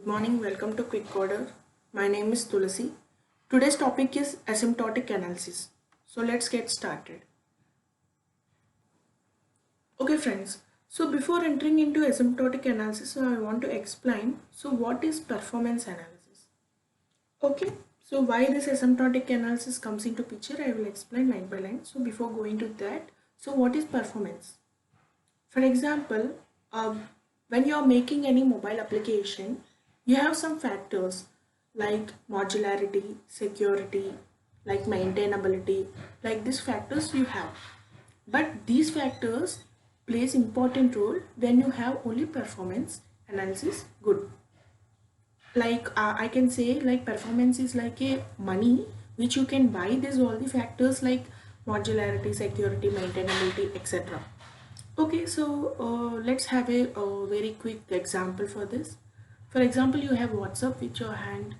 morning, welcome to Quick Coder. My name is Tulasi. Today's topic is asymptotic analysis. So let's get started. Okay friends, so before entering into asymptotic analysis, I want to explain what is performance analysis. Okay, so why this asymptotic analysis comes into picture, I will explain line by line. So before going to that, what is performance? For example, when you are making any mobile application, you have some factors like modularity, security, like maintainability, like these factors you have. But these factors plays important role when you have only performance analysis good. Like I can say like performance is like a money which you can buy these all the factors like modularity, security, maintainability, etc. Okay, so let's have a very quick example for this. For example, you have WhatsApp with your hand,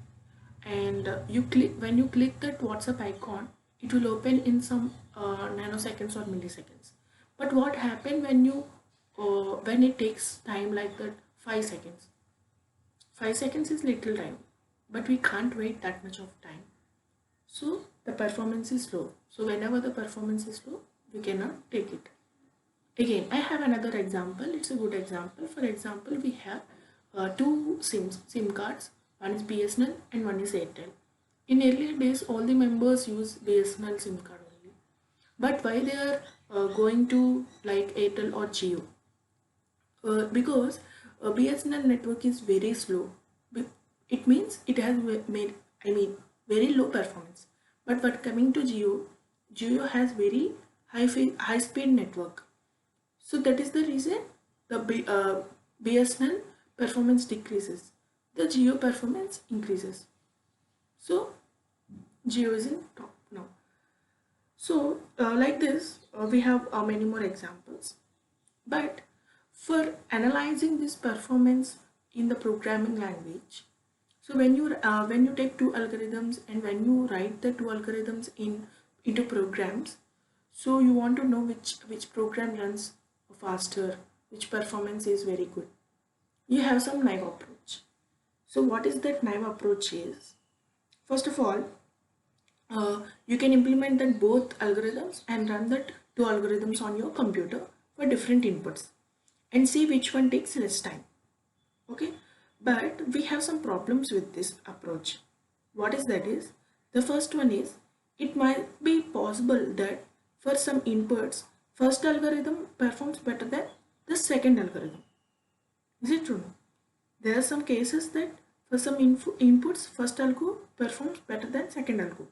and you click when you click that WhatsApp icon, it will open in some nanoseconds or milliseconds. But what happened when it takes time like that 5 seconds? 5 seconds is little time, but we can't wait that much of time. So the performance is slow. So whenever the performance is slow, we cannot take it. Again, I have another example. It's a good example. For example, we have two SIM cards. One is BSNL and one is Airtel. In earlier days, all the members use BSNL SIM card only. But why they are going to like Airtel or Jio? Because BSNL network is very slow. It means it has very low performance. But when coming to Jio has very high speed network. So that is the reason the BSNL performance decreases. The Jio performance increases. So Jio is in top now. So like this, we have many more examples. But for analyzing this performance in the programming language, so when you take two algorithms and when you write the two algorithms into programs, so you want to know which program runs faster, which performance is very good. You have some naive approach. So what is that naive approach is? First of all, you can implement that both algorithms and run that two algorithms on your computer for different inputs and see which one takes less time. Okay, but we have some problems with this approach. What is that is? The first one is it might be possible that for some inputs, first algorithm performs better than the second algorithm. Is it true? There are some cases that for some inputs, first algo performs better than second algo.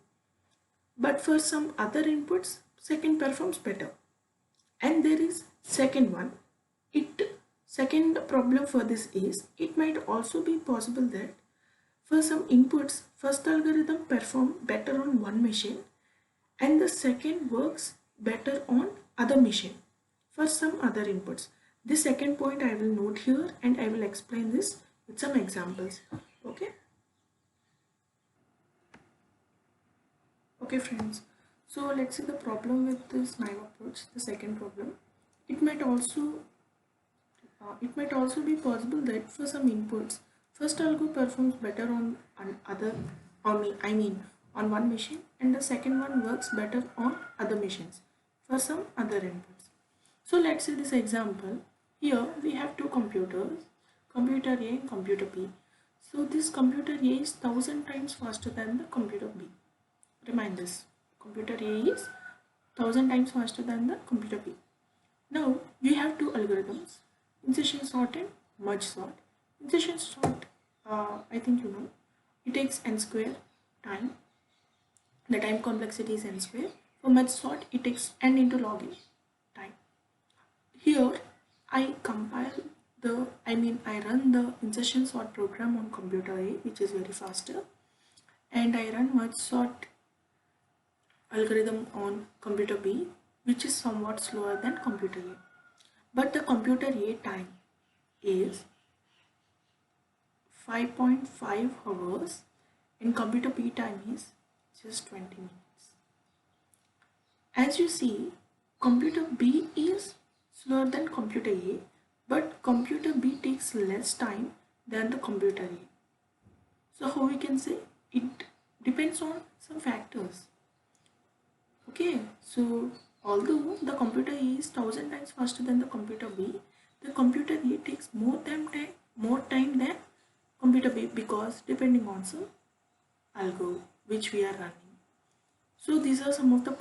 But for some other inputs, second performs better. And there is second one. Second problem for this is it might also be possible that for some inputs, first algorithm perform better on one machine and the second works better on other machine for some other inputs. This second point I will note here and I will explain this with some examples. Okay friends, so let's see the problem with this naive approach. The second problem, it might also be possible that for some inputs, first algo performs better on on one machine and the second one works better on other machines for some other inputs. So let's see this example. Here we have two computers, computer A and computer B. So this computer A is 1000 times faster than the computer B. Remind this, computer A is 1000 times faster than the computer B. Now we have two algorithms, insertion sort and merge sort. Insertion sort, I think you know, it takes n square time. The time complexity is n square. For merge sort, it takes n into log n time. Here I run the insertion sort program on computer A, which is very faster, and I run merge sort algorithm on computer B, which is somewhat slower than computer A. But the computer A time is 5.5 hours and computer B time is just 20 minutes. As you see, computer B is slower than computer A, but computer B takes less time than the computer A. So how we can say? It depends on some factors. Okay, so although the computer A is 1000 times faster than the computer B, the computer A takes more time than computer B, because depending on some algo which we are running. So these are some of the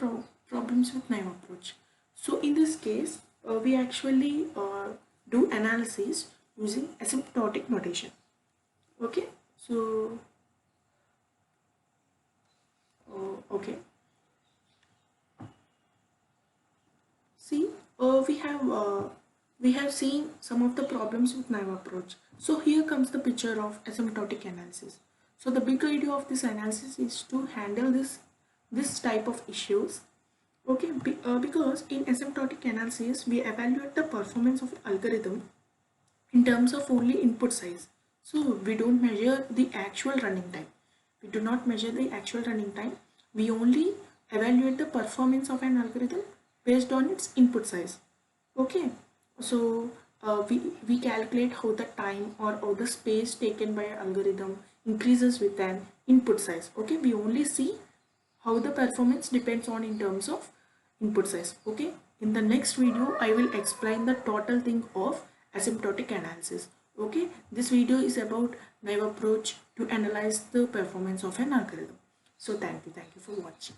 problems with naive approach. So in this case, we actually do analysis using asymptotic notation. Okay, so okay. See, we have seen some of the problems with naive approach. So here comes the picture of asymptotic analysis. So the big idea of this analysis is to handle this type of issues. Okay, because in asymptotic analysis we evaluate the performance of algorithm in terms of only input size. So we don't measure the actual running time. We do not measure the actual running time. We only evaluate the performance of an algorithm based on its input size. Okay, so we calculate how the time or how the space taken by algorithm increases with an input size. Okay, we only see how the performance depends on in terms of input size. Okay, in the next video I will explain the total thing of asymptotic analysis. Okay, this video is about naive approach to analyze the performance of an algorithm. So thank you for watching.